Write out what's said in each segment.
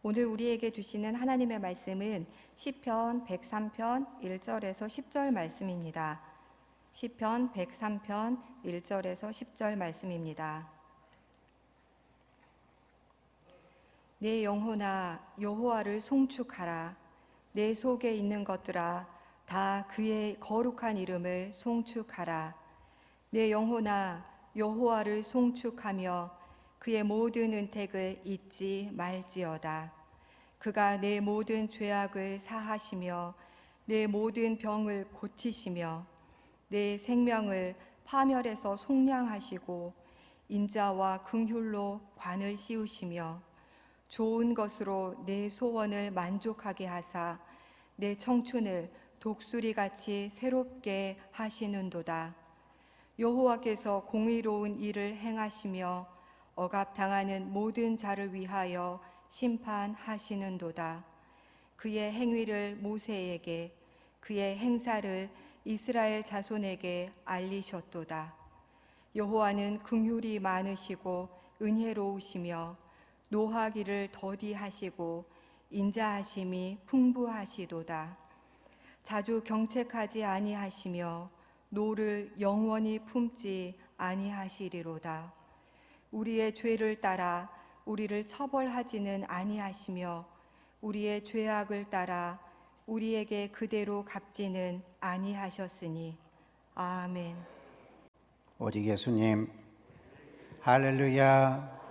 오늘 우리에게 주시는 하나님의 말씀은 시편 103편 1절에서 10절 말씀입니다. 시편 103편 1절에서 10절 말씀입니다. 내 영혼아 여호와를 송축하라. 내 속에 있는 것들아 다 그의 거룩한 이름을 송축하라. 내 영혼아 여호와를 송축하며 그의 모든 은택을 잊지 말지어다. 그가 내 모든 죄악을 사하시며 내 모든 병을 고치시며 내 생명을 파멸에서 속량하시고 인자와 긍휼로 관을 씌우시며 좋은 것으로 내 소원을 만족하게 하사 내 청춘을 독수리같이 새롭게 하시는도다. 여호와께서 공의로운 일을 행하시며 억압당하는 모든 자를 위하여 심판하시는도다. 그의 행위를 모세에게 그의 행사를 이스라엘 자손에게 알리셨도다. 여호와는 긍휼이 많으시고 은혜로우시며 노하기를 더디하시고 인자하심이 풍부하시도다. 자주 경책하지 아니하시며 노를 영원히 품지 아니하시리로다. 우리의 죄를 따라 우리를 처벌하지는 아니하시며 우리의 죄악을 따라 우리에게 그대로 갚지는 아니하셨으니. 아멘. 오직 예수님, 할렐루야.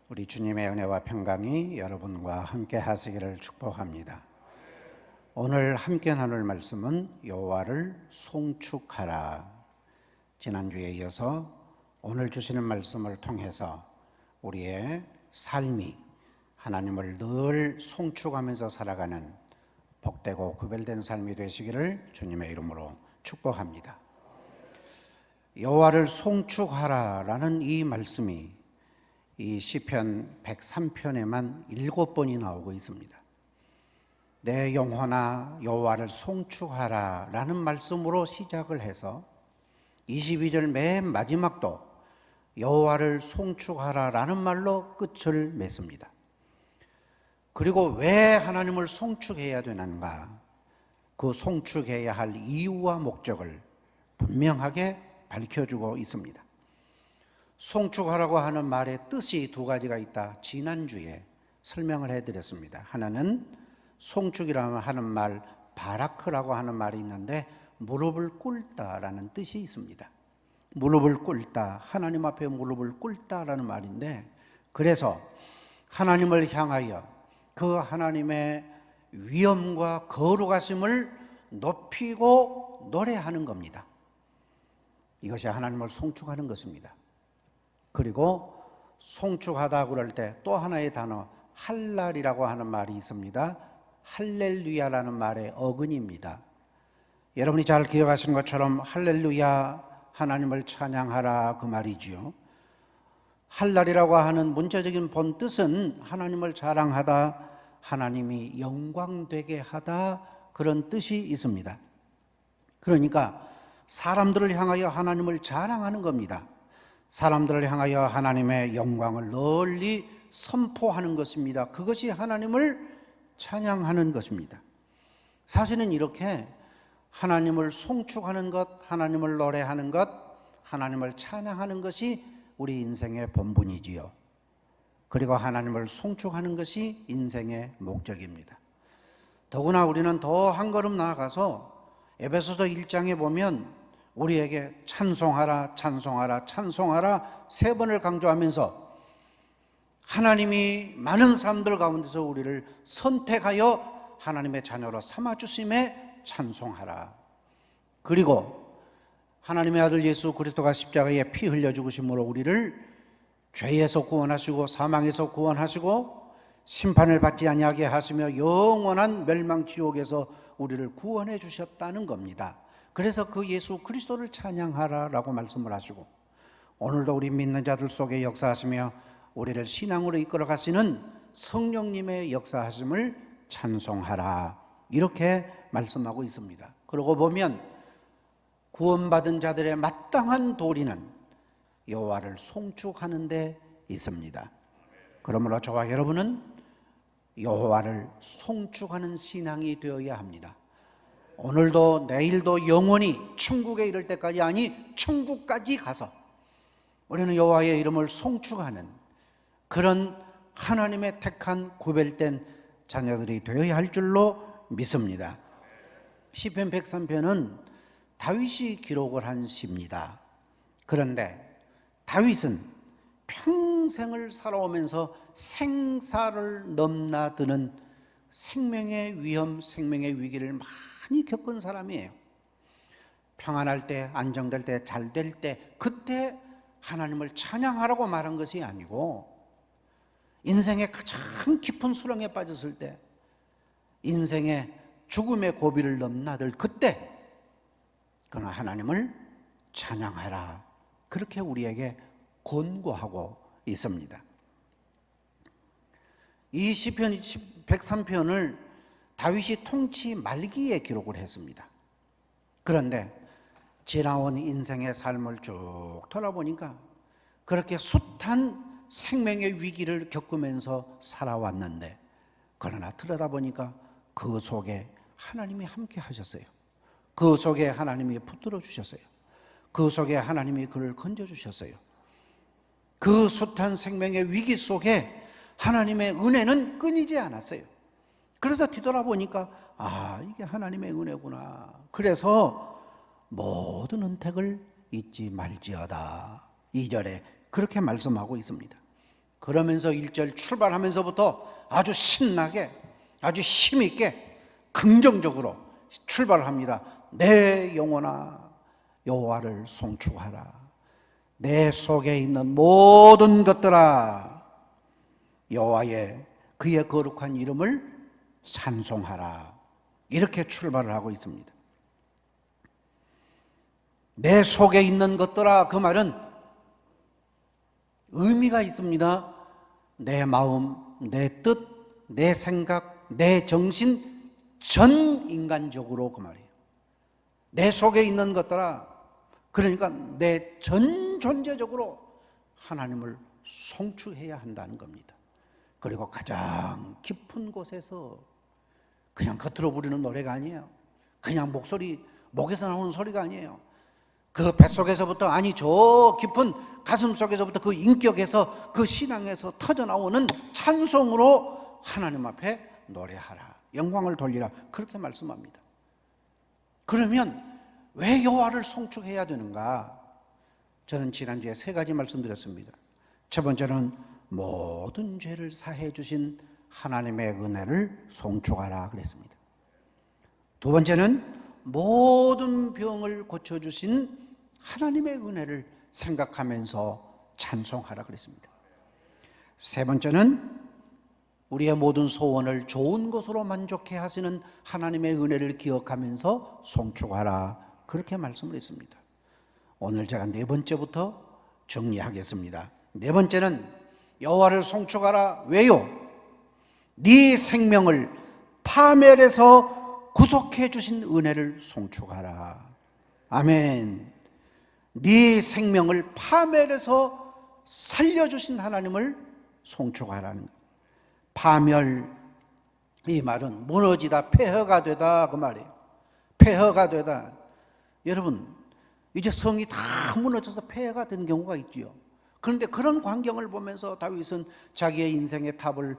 우리 주님의 은혜와 평강이 여러분과 함께 하시기를 축복합니다. 오늘 함께 나눌 말씀은 여호와를 송축하라. 지난주에 이어서 오늘 주시는 말씀을 통해서 우리의 삶이 하나님을 늘 송축하면서 살아가는 복되고 구별된 삶이 되시기를 주님의 이름으로 축복합니다. 여호와를 송축하라라는 이 말씀이 이 시편 103편에만 7번이 나오고 있습니다. 내 영혼아 여호와를 송축하라라는 말씀으로 시작을 해서 22절 맨 마지막도 여호와를 송축하라라는 말로 끝을 맺습니다. 그리고 왜 하나님을 송축해야 되는가? 그 송축해야 할 이유와 목적을 분명하게 밝혀주고 있습니다. 송축하라고 하는 말의 뜻이 두 가지가 있다. 지난주에 설명을 해드렸습니다. 하나는 송축이라고 하는 말, 바라크라고 하는 말이 있는데 무릎을 꿇다라는 뜻이 있습니다. 무릎을 꿇다, 하나님 앞에 무릎을 꿇다라는 말인데, 그래서 하나님을 향하여 그 하나님의 위엄과 거룩하심을 높이고 노래하는 겁니다. 이것이 하나님을 송축하는 것입니다. 그리고 송축하다 그럴 때 또 하나의 단어, 할랄이라고 하는 말이 있습니다. 할렐루야라는 말의 어근입니다. 여러분이 잘 기억하시는 것처럼 할렐루야, 하나님을 찬양하라, 그 말이지요. 할랄이라고 하는 문자적인 본 뜻은 하나님을 자랑하다, 하나님이 영광되게 하다, 그런 뜻이 있습니다. 그러니까 사람들을 향하여 하나님을 자랑하는 겁니다. 사람들을 향하여 하나님의 영광을 널리 선포하는 것입니다. 그것이 하나님을 찬양하는 것입니다. 사실은 이렇게 하나님을 송축하는 것, 하나님을 노래하는 것, 하나님을 찬양하는 것이 우리 인생의 본분이지요. 그리고 하나님을 송축하는 것이 인생의 목적입니다. 더구나 우리는 더 한 걸음 나아가서 에베소서 1장에 보면 우리에게 찬송하라, 찬송하라, 찬송하라 3번을 강조하면서 하나님이 많은 사람들 가운데서 우리를 선택하여 하나님의 자녀로 삼아주심에 찬송하라. 그리고 하나님의 아들 예수 그리스도가 십자가에 피 흘려 죽으심으로 우리를 죄에서 구원하시고 사망에서 구원하시고 심판을 받지 아니하게 하시며 영원한 멸망 지옥에서 우리를 구원해 주셨다는 겁니다. 그래서 그 예수 그리스도를 찬양하라라고 말씀을 하시고, 오늘도 우리 믿는 자들 속에 역사하시며 우리를 신앙으로 이끌어 가시는 성령님의 역사하심을 찬송하라, 이렇게 말씀하고 있습니다. 그러고 보면 구원받은 자들의 마땅한 도리는 여호와를 송축하는 데 있습니다. 그러므로 저와 여러분은 여호와를 송축하는 신앙이 되어야 합니다. 오늘도 내일도 영원히 천국에 이를 때까지, 아니 천국까지 가서 우리는 여호와의 이름을 송축하는 그런 하나님의 택한 구별된 자녀들이 되어야 할 줄로 믿습니다. 시편 103편은 다윗이 기록을 한 시입니다. 그런데 다윗은 평생을 살아오면서 생사를 넘나드는 생명의 위험, 생명의 위기를 많이 겪은 사람이에요. 평안할 때, 안정될 때, 잘 될 때, 그때 하나님을 찬양하라고 말한 것이 아니고, 인생의 가장 깊은 수렁에 빠졌을 때, 인생의 죽음의 고비를 넘나들 그때 그는 하나님을 찬양하라, 그렇게 우리에게 권고하고 있습니다. 이 시편 103편을 다윗이 통치 말기에 기록을 했습니다. 그런데 지나온 인생의 삶을 쭉 돌아보니까 그렇게 숱한 생명의 위기를 겪으면서 살아왔는데, 그러나 들여다보니까 그 속에 하나님이 함께 하셨어요. 그 속에 하나님이 붙들어 주셨어요. 그 속에 하나님이 그를 건져 주셨어요. 그 숱한 생명의 위기 속에 하나님의 은혜는 끊이지 않았어요. 그래서 뒤돌아보니까 이게 하나님의 은혜구나. 그래서 모든 은택을 잊지 말지어다, 2절에 그렇게 말씀하고 있습니다. 그러면서 1절 출발하면서부터 아주 신나게, 아주 힘있게 긍정적으로 출발을 합니다. 내 영혼아 여호와를 송축하라. 내 속에 있는 모든 것들아 여호와의 그의 거룩한 이름을 찬송하라. 이렇게 출발을 하고 있습니다. 내 속에 있는 것들아, 그 말은 의미가 있습니다. 내 마음, 내 뜻, 내 생각, 내 정신, 전 인간적으로 그 말이에요. 내 속에 있는 것들아, 그러니까 내 전 존재적으로 하나님을 송축해야 한다는 겁니다. 그리고 가장 깊은 곳에서, 그냥 겉으로 부르는 노래가 아니에요. 그냥 목에서 나오는 소리가 아니에요. 그 뱃속에서부터, 아니 저 깊은 가슴 속에서부터, 그 인격에서, 그 신앙에서 터져나오는 찬송으로 하나님 앞에 노래하라, 영광을 돌리라, 그렇게 말씀합니다. 그러면 왜 여호와를 송축해야 되는가? 저는 지난주에 3가지 말씀드렸습니다. 첫 번째는 모든 죄를 사해 주신 하나님의 은혜를 송축하라 그랬습니다. 두 번째는 모든 병을 고쳐주신 하나님의 은혜를 생각하면서 찬송하라 그랬습니다. 세 번째는 우리의 모든 소원을 좋은 것으로 만족해 하시는 하나님의 은혜를 기억하면서 송축하라, 그렇게 말씀을 했습니다. 오늘 제가 4번째부터 정리하겠습니다. 4번째는 여호와를 송축하라. 왜요? 네 생명을 파멸해서 구속해 주신 은혜를 송축하라. 아멘. 네 생명을 파멸해서 살려주신 하나님을 송축하라는, 파멸, 이 말은 무너지다, 폐허가 되다, 그 말이에요. 폐허가 되다. 여러분, 이제 성이 다 무너져서 폐허가 된 경우가 있지요. 그런데 그런 광경을 보면서 다윗은 자기의 인생의 탑을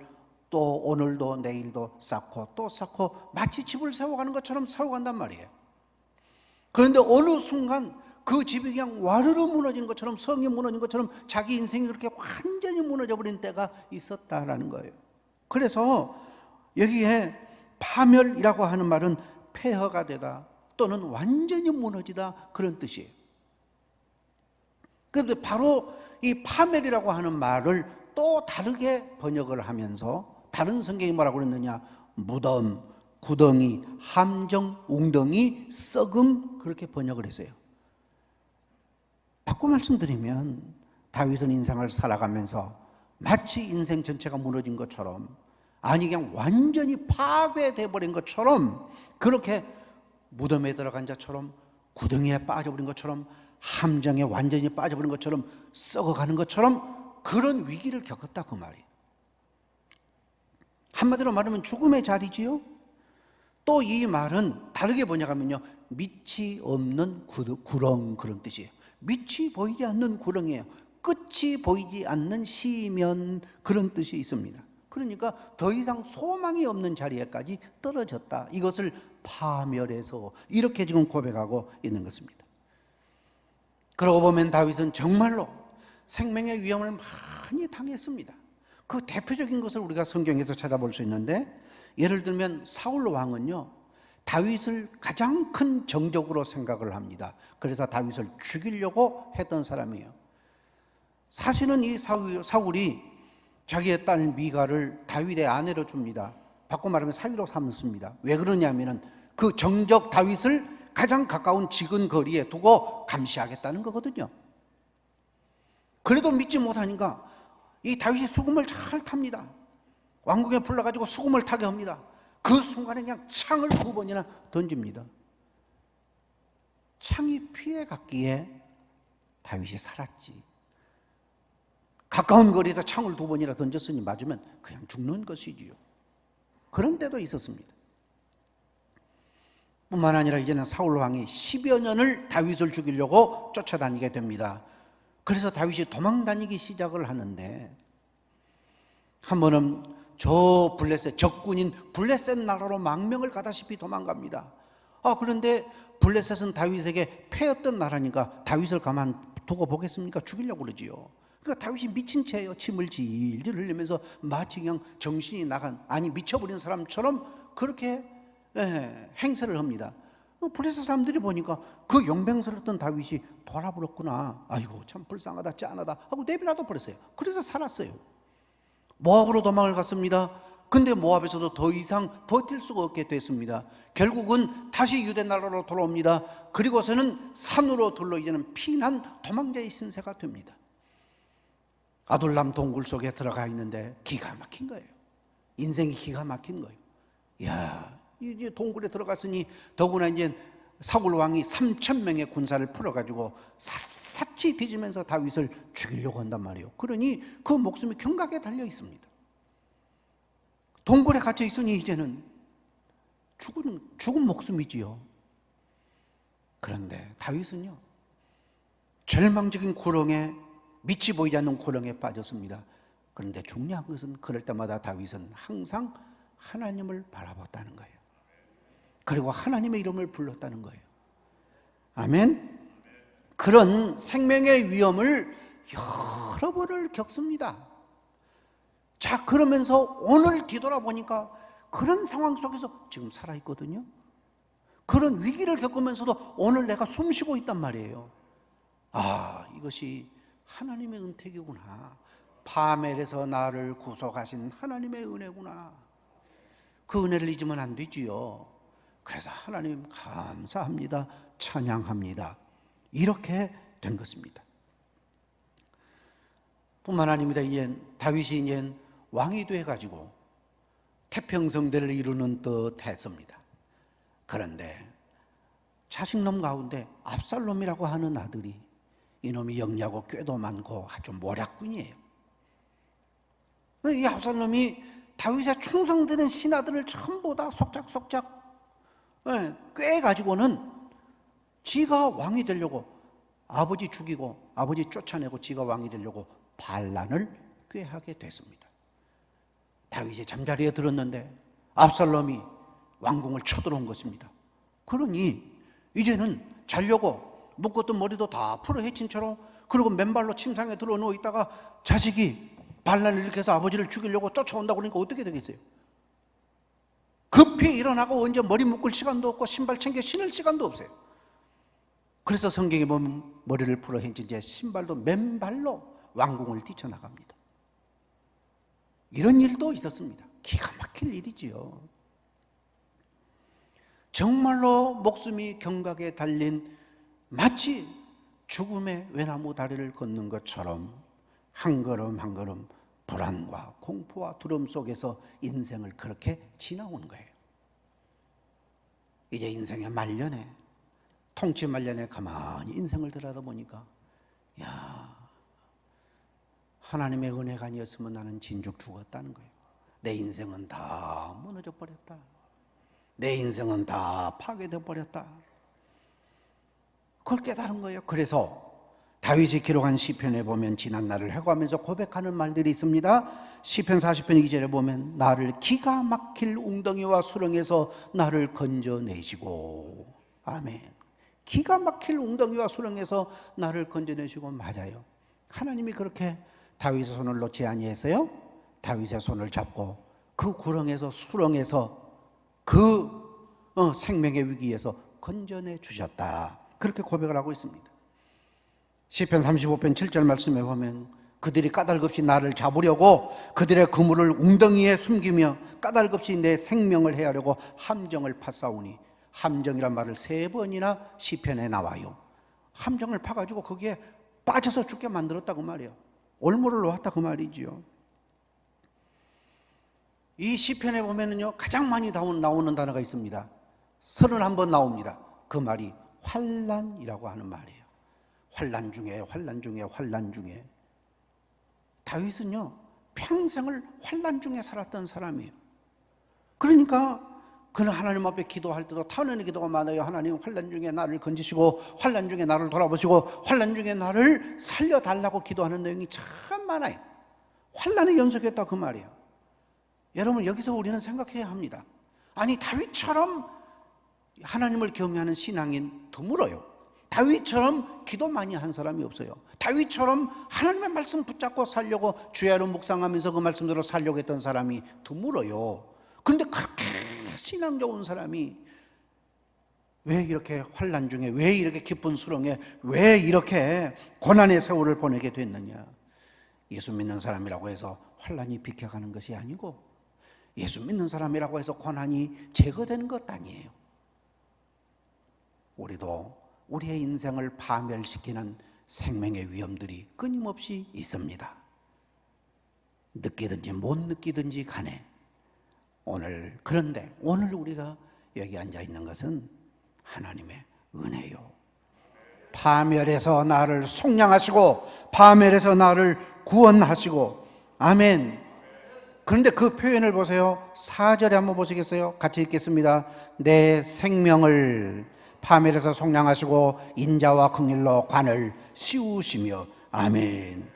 또 오늘도 내일도 쌓고 또 쌓고, 마치 집을 세워가는 것처럼 세워간단 말이에요. 그런데 어느 순간 그 집이 그냥 와르르 무너진 것처럼, 성이 무너진 것처럼 자기 인생이 그렇게 완전히 무너져 버린 때가 있었다라는 거예요. 그래서 여기에 파멸이라고 하는 말은 폐허가 되다 또는 완전히 무너지다, 그런 뜻이에요. 그런데 바로 이 파멸이라고 하는 말을 또 다르게 번역을 하면서 다른 성경이 뭐라고 그랬느냐? 무덤, 구덩이, 함정, 웅덩이, 썩음, 그렇게 번역을 했어요. 바꿔 말씀드리면 다윗은 인생을 살아가면서 마치 인생 전체가 무너진 것처럼, 아니 그냥 완전히 파괴돼 버린 것처럼, 그렇게 무덤에 들어간 자처럼, 구덩이에 빠져버린 것처럼, 함정에 완전히 빠져버린 것처럼, 썩어가는 것처럼 그런 위기를 겪었다, 그 말이에요. 한마디로 말하면 죽음의 자리지요. 또 이 말은 다르게 번역하면요, 밑이 없는 구렁, 그런 뜻이에요. 밑이 보이지 않는 구렁이에요. 끝이 보이지 않는 시면, 그런 뜻이 있습니다. 그러니까 더 이상 소망이 없는 자리에까지 떨어졌다. 이것을 파멸해서 이렇게 지금 고백하고 있는 것입니다. 그러고 보면 다윗은 정말로 생명의 위험을 많이 당했습니다. 그 대표적인 것을 우리가 성경에서 찾아볼 수 있는데, 예를 들면 사울 왕은요, 다윗을 가장 큰 정적으로 생각을 합니다. 그래서 다윗을 죽이려고 했던 사람이에요. 사실은 이 사울이 자기의 딸 미가를 다윗의 아내로 줍니다. 바꿔 말하면 사위로 삼습니다. 왜 그러냐면은 그 정적 다윗을 가장 가까운 지근 거리에 두고 감시하겠다는 거거든요. 그래도 믿지 못하니까 이 다윗이 수금을 잘 탑니다. 왕궁에 불러가지고 수금을 타게 합니다. 그 순간에 그냥 창을 2번이나 던집니다. 창이 피해갔기에 다윗이 살았지. 가까운 거리에서 창을 2번이나 던졌으니 맞으면 그냥 죽는 것이지요. 그런 때도 있었습니다. 뿐만 아니라 이제는 사울 왕이 10여 년을 다윗을 죽이려고 쫓아다니게 됩니다. 그래서 다윗이 도망다니기 시작을 하는데, 한 번은 저 블레셋, 적군인 블레셋 나라로 망명을 가다시피 도망갑니다. 그런데 블레셋은 다윗에게 패였던 나라니까 다윗을 가만 두고 보겠습니까? 죽이려고 그러지요. 그러니까 다윗이 미친 채예요. 침을 질질 흘리면서 마치 그냥 정신이 나간, 아니 미쳐버린 사람처럼 그렇게 행세를 합니다. 블레셋 사람들이 보니까 그 용병스럽던 다윗이 돌아버렸구나, 아이고 참 불쌍하다, 짠하다 하고 내비놔둬 버렸어요. 그래서 살았어요. 모압으로 도망을 갔습니다. 근데 모압에서도 더 이상 버틸 수가 없게 됐습니다. 결국은 다시 유대 나라로 돌아옵니다. 그리고서는 산으로 둘러 이제는 피난 도망자의 신세가 됩니다. 아둘람 동굴 속에 들어가 있는데 기가 막힌 거예요. 인생이 기가 막힌 거예요. 이야, 이제 동굴에 들어갔으니 더구나 이제 사울 왕이 3,000명의 군사를 풀어가지고 샅샅이 뒤지면서 다윗을 죽이려고 한단 말이에요. 그러니 그 목숨이 경각에 달려 있습니다. 동굴에 갇혀 있으니 이제는 죽은 목숨이지요. 그런데 다윗은요, 절망적인 구렁에, 밑이 보이지 않는 구렁에 빠졌습니다. 그런데 중요한 것은 그럴 때마다 다윗은 항상 하나님을 바라봤다는 거예요. 그리고 하나님의 이름을 불렀다는 거예요. 아멘. 그런 생명의 위험을 여러 번을 겪습니다. 자, 그러면서 오늘 뒤돌아보니까 그런 상황 속에서 지금 살아있거든요. 그런 위기를 겪으면서도 오늘 내가 숨쉬고 있단 말이에요. 이것이 하나님의 은택이구나. 파멸에서 나를 구속하신 하나님의 은혜구나. 그 은혜를 잊으면 안 되지요. 그래서 하나님 감사합니다, 찬양합니다, 이렇게 된 것입니다. 뿐만 아닙니다. 이제 다윗이 이제 왕이 돼가지고 태평성대를 이루는 듯 했습니다. 그런데 자식놈 가운데 압살롬이라고 하는 아들이, 이놈이 영리하고 꾀도 많고 아주 모략꾼이에요. 이 압살롬이 다윗의 충성되는 신하들을 전부 다 속작속작 꾀가지고는 지가 왕이 되려고, 아버지 죽이고 아버지 쫓아내고 지가 왕이 되려고 반란을 꾀하게 됐습니다. 다윗이 잠자리에 들었는데 압살롬이 왕궁을 쳐들어온 것입니다. 그러니 이제는 자려고 묶었던 머리도 다 풀어 헤친 채로, 그리고 맨발로 침상에 들어 누워 있다가 자식이 반란을 일으켜서 아버지를 죽이려고 쫓아온다고 그러니까 어떻게 되겠어요? 급히 일어나고 언제 머리 묶을 시간도 없고 신발 챙겨 신을 시간도 없어요. 그래서 성경에 보면 머리를 풀어 헤친 채 신발도 맨발로 왕궁을 뛰쳐나갑니다. 이런 일도 있었습니다. 기가 막힐 일이지요. 정말로 목숨이 경각에 달린, 마치 죽음의 외나무 다리를 걷는 것처럼 한 걸음 한 걸음 불안과 공포와 두려움 속에서 인생을 그렇게 지나오는 거예요. 이제 인생의 말년에, 통치 말년에 가만히 인생을 들여다보니까, 야, 하나님의 은혜가 아니었으면 나는 진즉 죽었다는 거예요. 내 인생은 다 무너져 버렸다. 내 인생은 다 파괴되어 버렸다. 그걸 깨달은 거예요. 그래서 다윗이 기록한 시편에 보면 지난 날을 회고하면서 고백하는 말들이 있습니다. 시편 40편 2절에 보면 나를 기가 막힐 웅덩이와 수렁에서 나를 건져내시고, 아멘. 기가 막힐 웅덩이와 수렁에서 나를 건져내시고, 맞아요. 하나님이 그렇게 다윗의 손을 놓지 아니했어요. 다윗의 손을 잡고 그 구렁에서, 수렁에서, 그 생명의 위기에서 건져내 주셨다. 그렇게 고백을 하고 있습니다. 시편 35편 7절 말씀에 보면 그들이 까닭없이 나를 잡으려고 그들의 그물을 웅덩이에 숨기며 까닭없이 내 생명을 해하려고 함정을 파싸우니, 함정이란 말을 3번이나 시편에 나와요. 함정을 파가지고 거기에 빠져서 죽게 만들었다고 말이에요. 올무를 놓았다 그 말이지요. 이 시편에 보면은요, 가장 많이 나오는 단어가 있습니다. 31번 나옵니다. 그 말이 환난이라고 하는 말이에요. 환난 중에 환난 중에 환난 중에. 다윗은요, 평생을 환난 중에 살았던 사람이에요. 그러니까 그는 하나님 앞에 기도할 때도 탄원의 기도가 많아요. 하나님, 환난 중에 나를 건지시고 환난 중에 나를 돌아보시고 환난 중에 나를 살려달라고 기도하는 내용이 참 많아요. 환난의 연속이었다 그 말이에요. 여러분, 여기서 우리는 생각해야 합니다. 아니, 다윗처럼 하나님을 경외하는 신앙인 드물어요. 다윗처럼 기도 많이 한 사람이 없어요. 다윗처럼 하나님의 말씀 붙잡고 살려고 주야로 묵상하면서 그 말씀대로 살려고 했던 사람이 드물어요. 그런데 그렇게 신앙 좋은 사람이 왜 이렇게 환난 중에, 왜 이렇게 깊은 수렁에, 왜 이렇게 고난의 세월을 보내게 됐느냐? 예수 믿는 사람이라고 해서 환난이 비켜가는 것이 아니고, 예수 믿는 사람이라고 해서 고난이 제거되는 것 아니에요. 우리도 우리의 인생을 파멸시키는 생명의 위험들이 끊임없이 있습니다. 느끼든지 못 느끼든지 간에 그런데 오늘 우리가 여기 앉아 있는 것은 하나님의 은혜요. 파멸에서 나를 속량하시고 파멸에서 나를 구원하시고, 아멘. 그런데 그 표현을 보세요. 4절에 한번 보시겠어요? 같이 읽겠습니다. 내 생명을 파멸에서 속량하시고 인자와 긍휼로 관을 씌우시며, 아멘.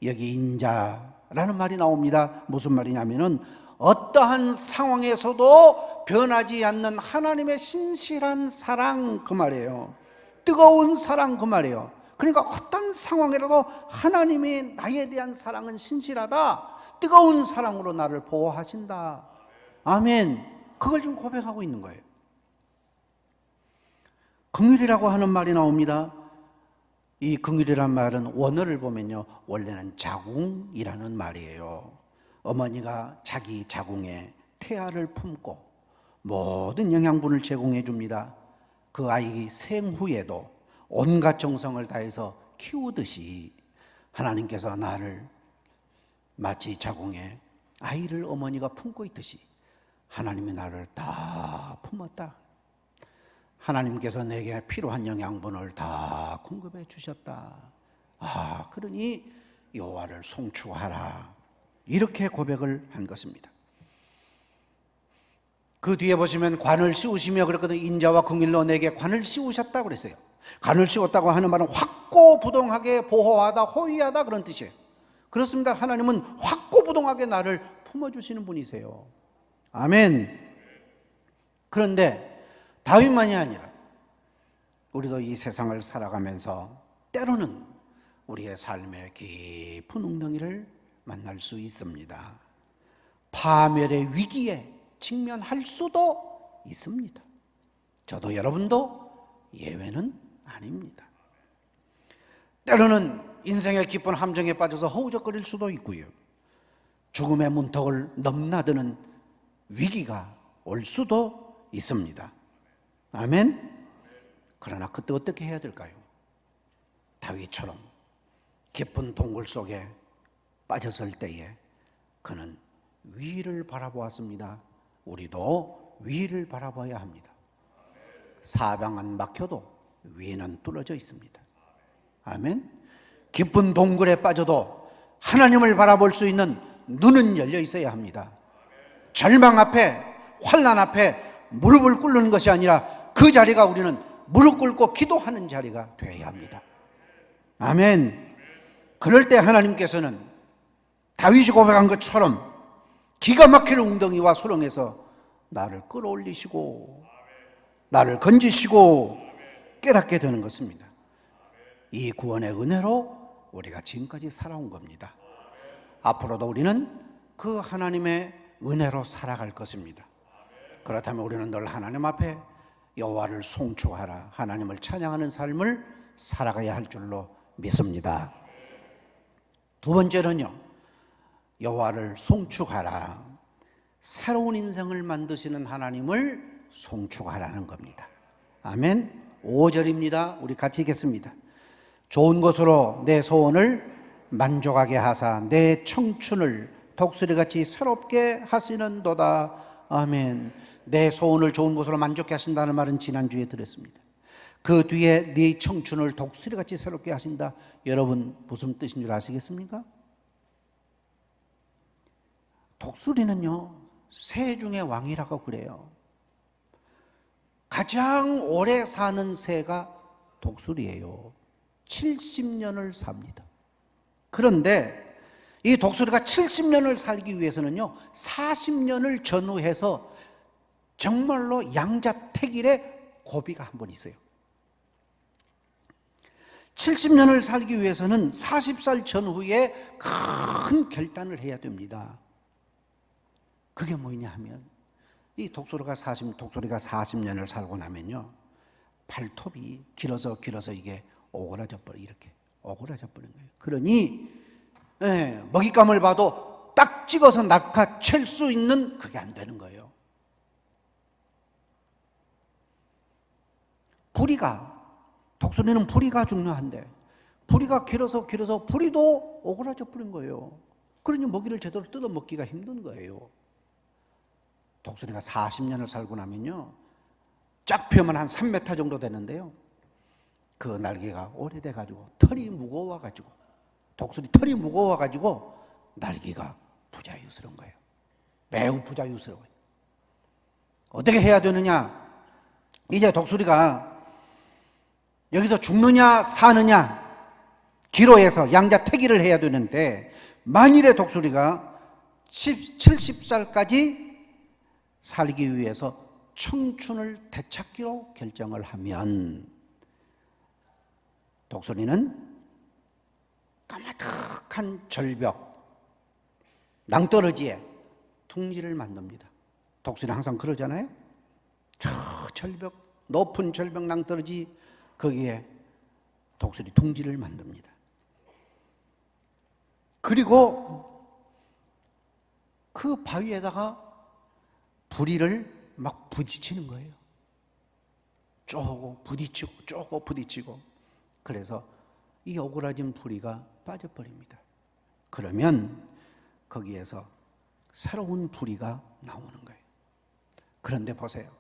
여기 인자라는 말이 나옵니다. 무슨 말이냐면은 어떠한 상황에서도 변하지 않는 하나님의 신실한 사랑, 그 말이에요. 뜨거운 사랑, 그 말이에요. 그러니까 어떤 상황이라도 하나님의 나에 대한 사랑은 신실하다, 뜨거운 사랑으로 나를 보호하신다, 아멘. 그걸 지금 고백하고 있는 거예요. 긍휼이라고 하는 말이 나옵니다. 이 긍휼이란 말은 원어를 보면요, 원래는 자궁이라는 말이에요. 어머니가 자기 자궁에 태아를 품고 모든 영양분을 제공해 줍니다. 그 아이 생후에도 온갖 정성을 다해서 키우듯이 하나님께서 나를 마치 자궁에 아이를 어머니가 품고 있듯이 하나님이 나를 다 품었다. 하나님께서 내게 필요한 영양분을 다 공급해 주셨다. 그러니 여호와를 송축하라. 이렇게 고백을 한 것입니다. 그 뒤에 보시면 관을 씌우시며 그랬거든요. 인자와 긍휼로 내게 관을 씌우셨다고 그랬어요. 관을 씌웠다고 하는 말은 확고부동하게 보호하다, 호위하다, 그런 뜻이에요. 그렇습니다. 하나님은 확고부동하게 나를 품어주시는 분이세요. 아멘. 그런데 다윗만이 아니라 우리도 이 세상을 살아가면서 때로는 우리의 삶의 깊은 웅덩이를 만날 수 있습니다. 파멸의 위기에 직면할 수도 있습니다. 저도 여러분도 예외는 아닙니다. 때로는 인생의 깊은 함정에 빠져서 허우적거릴 수도 있고요, 죽음의 문턱을 넘나드는 위기가 올 수도 있습니다. 아멘. 그러나 그때 어떻게 해야 될까요? 다윗처럼 깊은 동굴 속에 빠졌을 때에 그는 위를 바라보았습니다. 우리도 위를 바라봐야 합니다. 사방은 막혀도 위에는 뚫어져 있습니다. 아멘. 깊은 동굴에 빠져도 하나님을 바라볼 수 있는 눈은 열려 있어야 합니다. 절망 앞에, 환난 앞에 무릎을 꿇는 것이 아니라 그 자리가 우리는 무릎 꿇고 기도하는 자리가 되어야 합니다. 아멘. 그럴 때 하나님께서는 다윗이 고백한 것처럼 기가 막힐 웅덩이와 수렁에서 나를 끌어올리시고 나를 건지시고 깨닫게 되는 것입니다. 이 구원의 은혜로 우리가 지금까지 살아온 겁니다. 앞으로도 우리는 그 하나님의 은혜로 살아갈 것입니다. 그렇다면 우리는 늘 하나님 앞에 여호와를 송축하라, 하나님을 찬양하는 삶을 살아가야 할 줄로 믿습니다. 두 번째는요, 여호와를 송축하라, 새로운 인생을 만드시는 하나님을 송축하라는 겁니다. 아멘. 5절입니다. 우리 같이 읽겠습니다. 좋은 것으로 내 소원을 만족하게 하사 내 청춘을 독수리같이 새롭게 하시는도다. 아멘. 내 소원을 좋은 것으로 만족해 하신다는 말은 지난주에 들었습니다. 그 뒤에 네 청춘을 독수리같이 새롭게 하신다. 여러분 무슨 뜻인 줄 아시겠습니까? 독수리는요, 새 중의 왕이라고 그래요. 가장 오래 사는 새가 독수리예요. 70년을 삽니다. 그런데 이 독수리가 70년을 살기 위해서는요, 40년을 전후해서 정말로 양자택일의 고비가 한 번 있어요. 70년을 살기 위해서는 40살 전후에 큰 결단을 해야 됩니다. 그게 뭐냐 하면, 이 독수리가 40년을 살고 나면요, 발톱이 길어서 이게 오그라져 버려, 이렇게 오그라져 버린 거예요. 그러니 먹잇감을 봐도 딱 찍어서 낚아챌 수 있는 그게 안 되는 거예요. 독수리는 부리가 중요한데 부리가 길어서 부리도 오그라져 버린 거예요. 그러니 먹이를 제대로 뜯어 먹기가 힘든 거예요. 독수리가 40년을 살고 나면요, 쫙 펴면 한 3m 정도 되는데요, 그 날개가 오래돼 가지고 털이 무거워 가지고, 독수리 털이 무거워 가지고 날개가 부자유스러운 거예요. 매우 부자유스러워요. 어떻게 해야 되느냐? 이제 독수리가 여기서 죽느냐 사느냐 기로에서 양자택일을 해야 되는데, 만일에 독수리가 70살까지 살기 위해서 청춘을 되찾기로 결정을 하면, 독수리는 까마득한 절벽, 낭떠러지에 둥지를 만듭니다. 독수리는 항상 그러잖아요. 저 절벽, 높은 절벽 낭떠러지, 거기에 독수리 둥지를 만듭니다. 그리고 그 바위에다가 부리를 막 부딪히는 거예요. 쪼고 부딪히고. 그래서 이 오그라진 부리가 빠져버립니다. 그러면 거기에서 새로운 부리가 나오는 거예요. 그런데 보세요.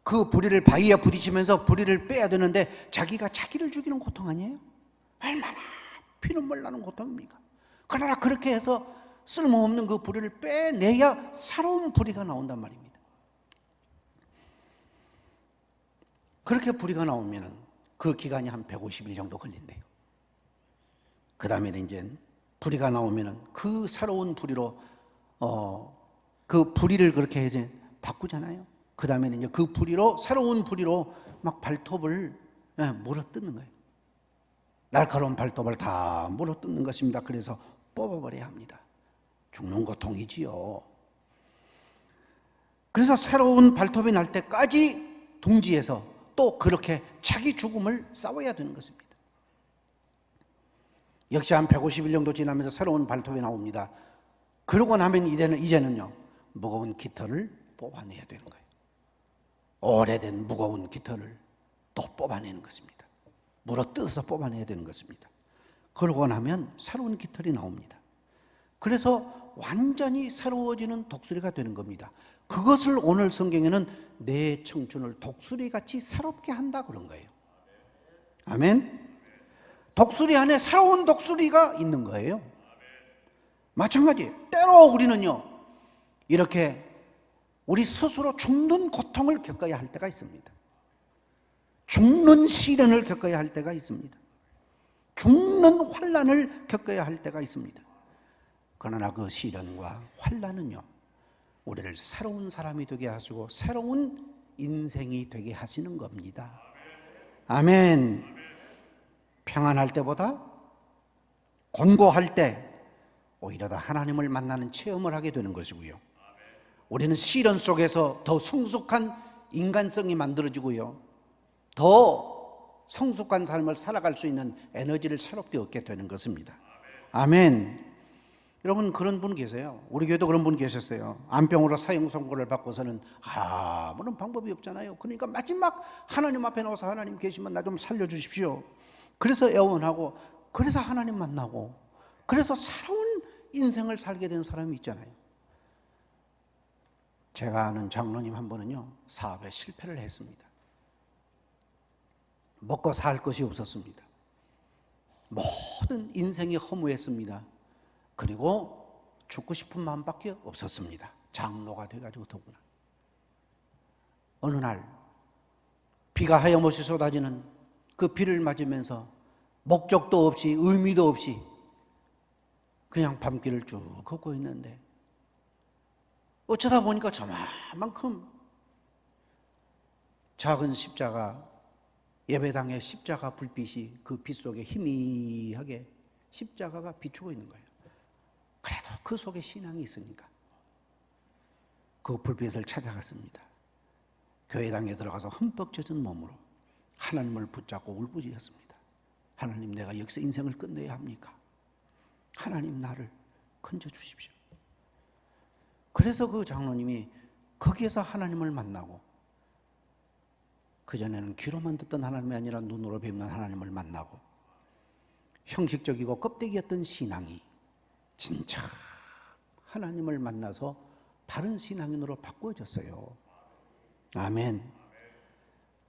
그 부리를 바위에 부딪히면서 부리를 빼야 되는데 자기가 자기를 죽이는 고통 아니에요? 얼마나 피눈물 나는 고통입니까? 그러나 그렇게 해서 쓸모없는 그 부리를 빼내야 새로운 부리가 나온단 말입니다. 그렇게 부리가 나오면 그 기간이 한 150일 정도 걸린대요. 그 다음에 이제 부리가 나오면 그 새로운 부리로 그 부리를 그렇게 이제 바꾸잖아요. 그 다음에 이제 그 부리로, 새로운 부리로 막 발톱을 물어뜯는 거예요. 날카로운 발톱을 다 물어뜯는 것입니다. 그래서 뽑아버려야 합니다. 죽는 고통이지요. 그래서 새로운 발톱이 날 때까지 둥지에서 또 그렇게 자기 죽음을 싸워야 되는 것입니다. 역시 한 150일 정도 지나면서 새로운 발톱이 나옵니다. 그러고 나면 이제는요, 무거운 깃털을 뽑아내야 되는 거예요. 오래된 무거운 깃털을 또 뽑아내는 것입니다. 물어뜯어서 뽑아내야 되는 것입니다. 그러고 나면 새로운 깃털이 나옵니다. 그래서 완전히 새로워지는 독수리가 되는 겁니다. 그것을 오늘 성경에는 내 청춘을 독수리같이 새롭게 한다 그런 거예요. 아멘. 독수리 안에 새로운 독수리가 있는 거예요. 마찬가지. 때로 우리는요, 이렇게 우리 스스로 죽는 고통을 겪어야 할 때가 있습니다. 죽는 시련을 겪어야 할 때가 있습니다. 죽는 환난을 겪어야 할 때가 있습니다. 그러나 그 시련과 환난은요, 우리를 새로운 사람이 되게 하시고 새로운 인생이 되게 하시는 겁니다. 아멘. 평안할 때보다 곤고할 때 오히려 더 하나님을 만나는 체험을 하게 되는 것이고요. 우리는 시련 속에서 더 성숙한 인간성이 만들어지고요. 더 성숙한 삶을 살아갈 수 있는 에너지를 새롭게 얻게 되는 것입니다. 아멘. 여러분, 그런 분 계세요. 우리 교회도 그런 분 계셨어요. 암병으로 사형 선고를 받고서는 아무런 방법이 없잖아요. 그러니까 마지막 하나님 앞에 나와서 하나님 계시면 나 좀 살려주십시오. 그래서 애원하고, 그래서 하나님 만나고, 그래서 새로운 인생을 살게 된 사람이 있잖아요. 제가 아는 장로님 한 분은요, 사업에 실패를 했습니다. 먹고 살 것이 없었습니다. 모든 인생이 허무했습니다. 그리고 죽고 싶은 마음밖에 없었습니다. 장로가 돼가지고 더구나. 어느 날 비가 하염없이 쏟아지는 그 비를 맞으면서 목적도 없이 의미도 없이 그냥 밤길을 쭉 걷고 있는데 어쩌다 보니까 저만큼 작은 십자가, 예배당의 십자가 불빛이 그 빛 속에 희미하게 십자가가 비추고 있는 거예요. 그래도 그 속에 신앙이 있으니까 그 불빛을 찾아갔습니다. 교회당에 들어가서 흠뻑 젖은 몸으로 하나님을 붙잡고 울부짖었습니다. 하나님, 내가 여기서 인생을 끝내야 합니까? 하나님, 나를 건져주십시오. 그래서 그 장로님이 거기에서 하나님을 만나고, 그전에는 귀로만 듣던 하나님이 아니라 눈으로 뵙는 하나님을 만나고, 형식적이고 껍데기였던 신앙이 진짜 하나님을 만나서 바른 신앙인으로 바꾸어졌어요. 아멘.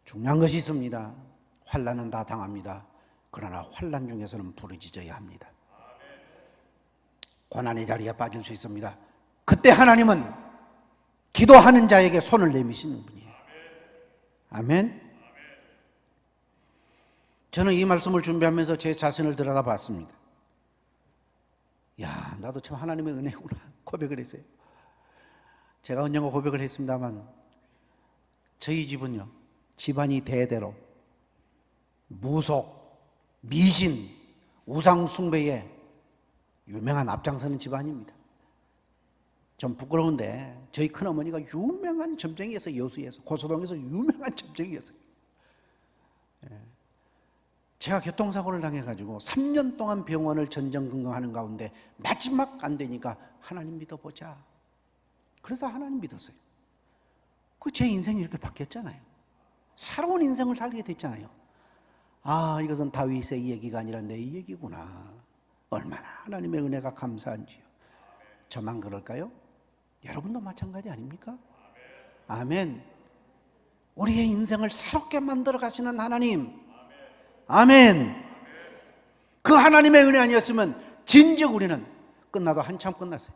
중요한 것이 있습니다. 환난은 다 당합니다. 그러나 환난 중에서는 부르짖어야 합니다. 고난의 자리에 빠질 수 있습니다. 그때 하나님은 기도하는 자에게 손을 내미시는 분이에요. 아멘. 저는 이 말씀을 준비하면서 제 자신을 들여다봤습니다. 야, 나도 참 하나님의 은혜구나 고백을 했어요. 제가 언젠가 고백을 했습니다만, 저희 집은요, 집안이 대대로 무속, 미신, 우상 숭배에 유명한 앞장서는 집안입니다. 좀 부끄러운데 저희 큰어머니가 유명한 점쟁이였어요. 여수에서, 고소동에서 유명한 점쟁이였어요. 제가 교통사고를 당해가지고 3년 동안 병원을 전전긍긍하는 가운데 마지막 안 되니까 하나님 믿어보자. 그래서 하나님 믿었어요. 그 제 인생이 이렇게 바뀌었잖아요. 새로운 인생을 살게 됐잖아요. 아, 이것은 다윗의 얘기가 아니라 내 얘기구나. 얼마나 하나님의 은혜가 감사한지요. 저만 그럴까요? 여러분도 마찬가지 아닙니까? 아멘. 우리의 인생을 새롭게 만들어 가시는 하나님. 아멘. 그 하나님의 은혜 아니었으면 진즉 우리는 끝나도 한참 끝났어요.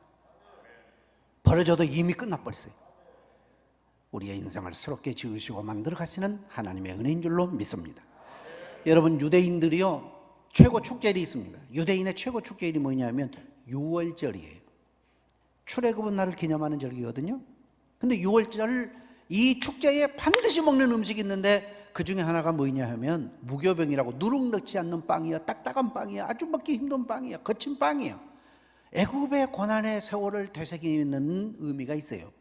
벌어져도 이미 끝나버렸어요. 우리의 인생을 새롭게 지으시고 만들어 가시는 하나님의 은혜인 줄로 믿습니다. 여러분, 유대인들이요, 최고 축제일이 있습니다. 유대인의 최고 축제일이 뭐냐면 6월절이에요. 출애굽은 날을 기념하는 절기거든요. 근데 6월절 이 축제에 반드시 먹는 음식이 있는데 그 중에 하나가 뭐냐 하면 무교병이라고 누룩 넣지 않는 빵이야. 딱딱한 빵이야. 아주 먹기 힘든 빵이야. 거친 빵이야. 애굽의 고난의 세월을 되새기는 의미가 있어요.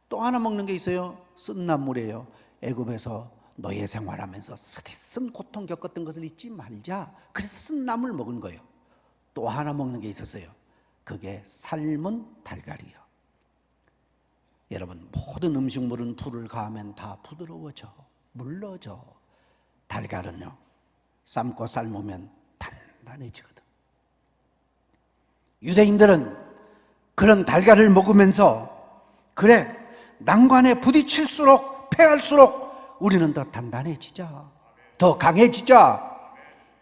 또 하나 먹는 게 있어요. 쓴 나물이에요. 애굽에서 노예 생활하면서 쓴 고통 겪었던 것을 잊지 말자. 그래서 쓴 나물 먹은 거예요. 또 하나 먹는 게 있었어요. 그게 삶은 달걀이요. 여러분, 모든 음식물은 불을 가하면 다 부드러워져, 물러져. 달걀은요, 삶고 삶으면 단단해지거든. 유대인들은 그런 달걀을 먹으면서, 그래, 난관에 부딪힐수록, 패할수록 우리는 더 단단해지자, 더 강해지자.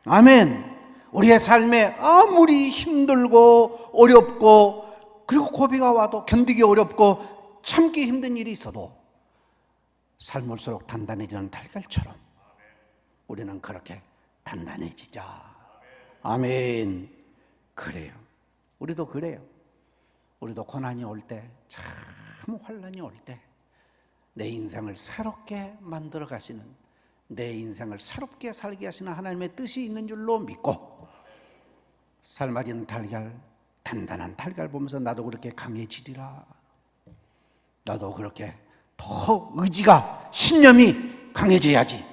아멘. 우리의 삶에 아무리 힘들고 어렵고, 그리고 고비가 와도 견디기 어렵고 참기 힘든 일이 있어도 삶을수록 단단해지는 달걀처럼 우리는 그렇게 단단해지자. 아멘. 그래요. 우리도 그래요. 우리도 고난이 올 때, 참 환난이 올 때 내 인생을 새롭게 만들어 가시는, 내 인생을 새롭게 살게 하시는 하나님의 뜻이 있는 줄로 믿고 삶아진 달걀, 단단한 달걀 보면서 나도 그렇게 강해지리라. 나도 그렇게 더 의지가, 신념이 강해져야지.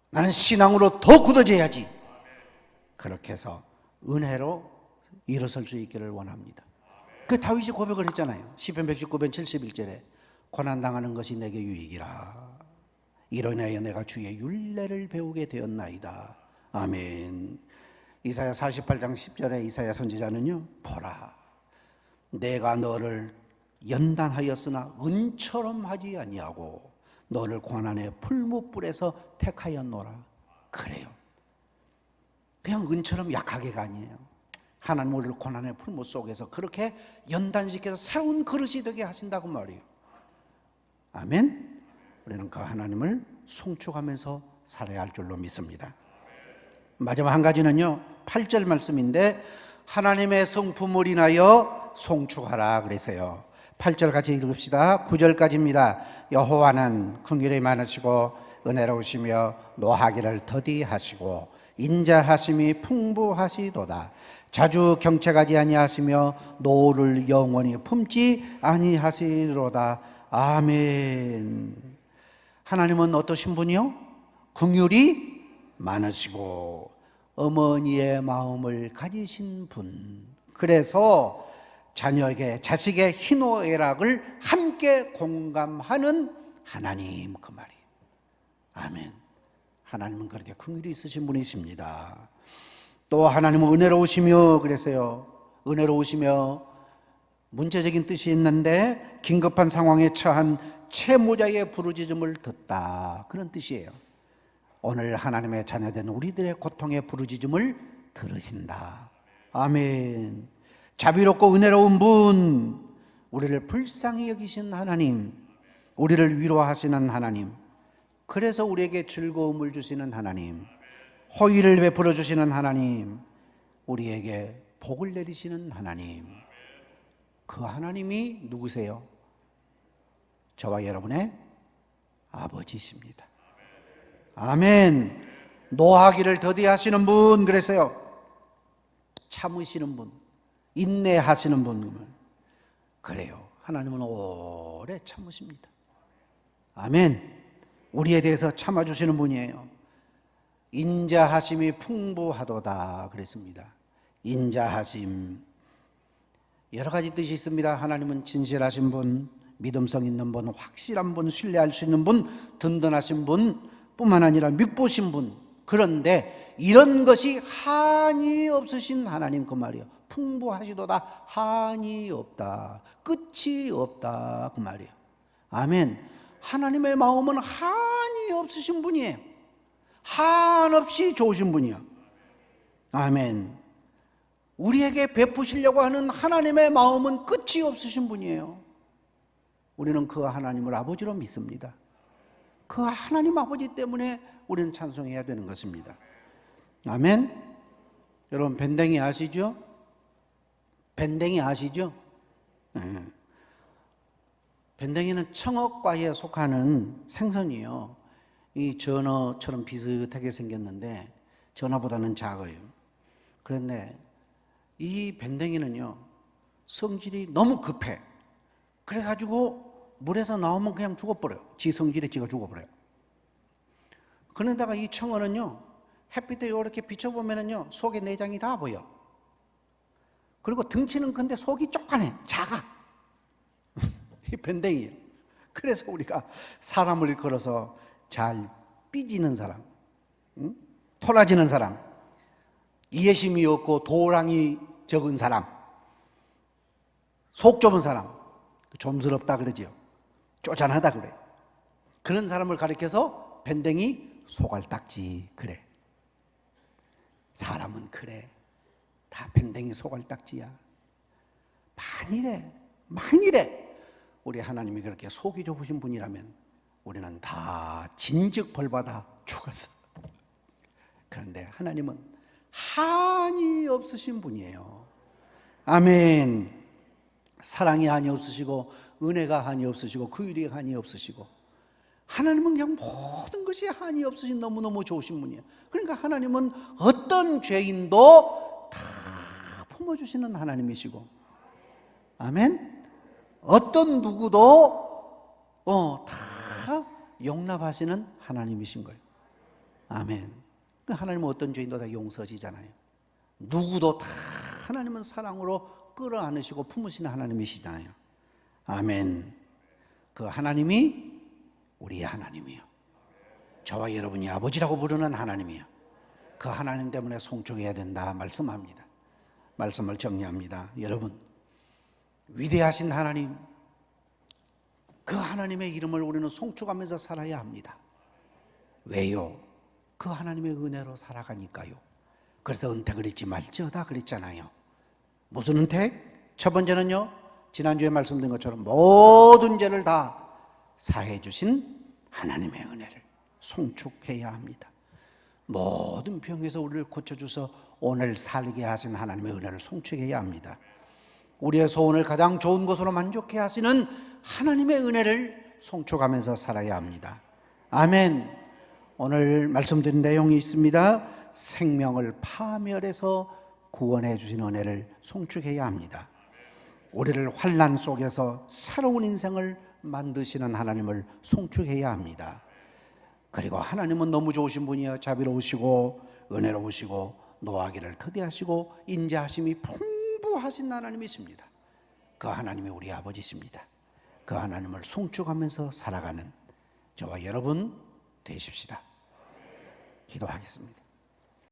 나는 신앙으로 더 굳어져야지. 그렇게 해서 은혜로 일어설 수 있기를 원합니다. 그 다윗이 고백을 했잖아요. 시편 119편 71절에 고난당하는 것이 내게 유익이라. 이로 인하여 내가 주의 율례를 배우게 되었나이다. 아멘. 이사야 48장 10절에 이사야 선지자는요, 보라, 내가 너를 연단하였으나 은처럼 하지 아니하고 너를 고난의 풀무불에서 택하였노라. 그래요. 그냥 은처럼 약하게가 아니에요. 하나님 우리를 고난의 풀무 속에서 그렇게 연단시켜서 새로운 그릇이 되게 하신다고 말이에요. 아멘. 우리는 그 하나님을 송축하면서 살아야 할 줄로 믿습니다. 마지막 한 가지는요, 8절 말씀인데 하나님의 성품을 인하여 송축하라 그랬어요. 8절 같이 읽읍시다. 9절까지입니다. 여호와는 긍휼이 많으시고 은혜로우시며 노하기를 더디하시고 인자하심이 풍부하시도다. 자주 경책하지 아니하시며 노를 영원히 품지 아니하시리로다. 아멘. 하나님은 어떠신 분이요? 긍휼이 많으시고 어머니의 마음을 가지신 분. 그래서 자녀에게, 자식의 희노애락을 함께 공감하는 하나님, 그 말이에요. 아멘. 하나님은 그렇게 긍휼이 있으신 분이십니다. 또 하나님은 은혜로우시며 그랬어요. 은혜로우시며 문자적인 뜻이 있는데 긴급한 상황에 처한 채무자의 부르짖음을 듣다, 그런 뜻이에요. 오늘 하나님의 자녀된 우리들의 고통의 부르짖음을 들으신다. 아멘. 자비롭고 은혜로운 분, 우리를 불쌍히 여기신 하나님, 우리를 위로하시는 하나님, 그래서 우리에게 즐거움을 주시는 하나님, 호의를 베풀어 주시는 하나님, 우리에게 복을 내리시는 하나님, 그 하나님이 누구세요? 저와 여러분의 아버지십니다. 아멘. 노하기를 더디하시는 분, 그래서요, 참으시는 분, 인내하시는 분. 그래요. 하나님은 오래 참으십니다. 아멘. 우리에 대해서 참아주시는 분이에요. 인자하심이 풍부하도다 그랬습니다. 인자하심, 여러 가지 뜻이 있습니다. 하나님은 진실하신 분, 믿음성 있는 분, 확실한 분, 신뢰할 수 있는 분, 든든하신 분 뿐만 아니라 믿보신 분. 그런데 이런 것이 한이 없으신 하나님, 그 말이에요. 풍부하시도다, 한이 없다, 끝이 없다, 그 말이에요. 아멘. 하나님의 마음은 한이 없으신 분이에요. 한없이 좋으신 분이요. 아멘. 우리에게 베푸시려고 하는 하나님의 마음은 끝이 없으신 분이에요. 우리는 그 하나님을 아버지로 믿습니다. 그 하나님 아버지 때문에 우리는 찬송해야 되는 것입니다. 아멘. 여러분, 밴댕이 아시죠? 밴댕이 아시죠? 밴댕이는 청어과에 속하는 생선이요. 이 전어처럼 비슷하게 생겼는데 전어보다는 작아요. 그런데 이 밴댕이는요, 성질이 너무 급해. 그래가지고 물에서 나오면 그냥 죽어버려요. 지 성질에 지가 죽어버려요. 그런데다가 이 청어는요, 햇빛에 이렇게 비춰보면은요, 속에 내장이 다 보여. 그리고 등치는 큰데 속이 쪼까네, 작아. 이 밴댕이에요. 그래서 우리가 사람을 걸어서 잘 삐지는 사람, 토라지는 사람, 이해심이 없고 도랑이 적은 사람, 속 좁은 사람, 좀스럽다 그러지요. 쪼잔하다 그래. 그런 사람을 가리켜서 밴댕이 소갈딱지 그래. 사람은 그래. 다 밴댕이 소갈딱지야. 만일에 우리 하나님이 그렇게 속이 좁으신 분이라면 우리는 다 진즉 벌받아 죽었어. 그런데 하나님은 한이 없으신 분이에요. 아멘. 사랑이 한이 없으시고 은혜가 한이 없으시고 긍휼이 한이 없으시고 하나님은 그냥 모든 것이 한이 없으신 너무너무 좋으신 분이에요. 그러니까 하나님은 어떤 죄인도 다 품어주시는 하나님이시고, 아멘. 어떤 누구도 다 용납하시는 하나님이신 거예요. 아멘. 하나님은 어떤 죄인도 다 용서하시잖아요. 누구도 다 하나님은 사랑으로 끌어안으시고 품으시는 하나님이시잖아요. 아멘. 그 하나님이 우리의 하나님이요, 저와 여러분이 아버지라고 부르는 하나님이요, 그 하나님 때문에 송축해야 된다 말씀합니다. 말씀을 정리합니다. 여러분, 위대하신 하나님, 그 하나님의 이름을 우리는 송축하면서 살아야 합니다. 왜요? 그 하나님의 은혜로 살아가니까요. 그래서 은택을 잊지 말지어다 그랬잖아요. 무슨 은택? 첫 번째는요, 지난주에 말씀드린 것처럼 모든 죄를 다 사해 주신 하나님의 은혜를 송축해야 합니다. 모든 병에서 우리를 고쳐주셔서 오늘 살게 하신 하나님의 은혜를 송축해야 합니다. 우리의 소원을 가장 좋은 것으로 만족해 하시는 하나님의 은혜를 송축하면서 살아야 합니다. 아멘. 오늘 말씀드린 내용이 있습니다. 생명을 파멸해서 구원해 주신 은혜를 송축해야 합니다. 우리를 환난 속에서 새로운 인생을 만드시는 하나님을 송축해야 합니다. 그리고 하나님은 너무 좋으신 분이요, 자비로우시고 은혜로우시고 노하기를 터대하시고 인자하심이 풍부하신 하나님이십니다. 그 하나님이 우리 아버지십니다. 그 하나님을 송축하면서 살아가는 저와 여러분 되십시다. 기도하겠습니다.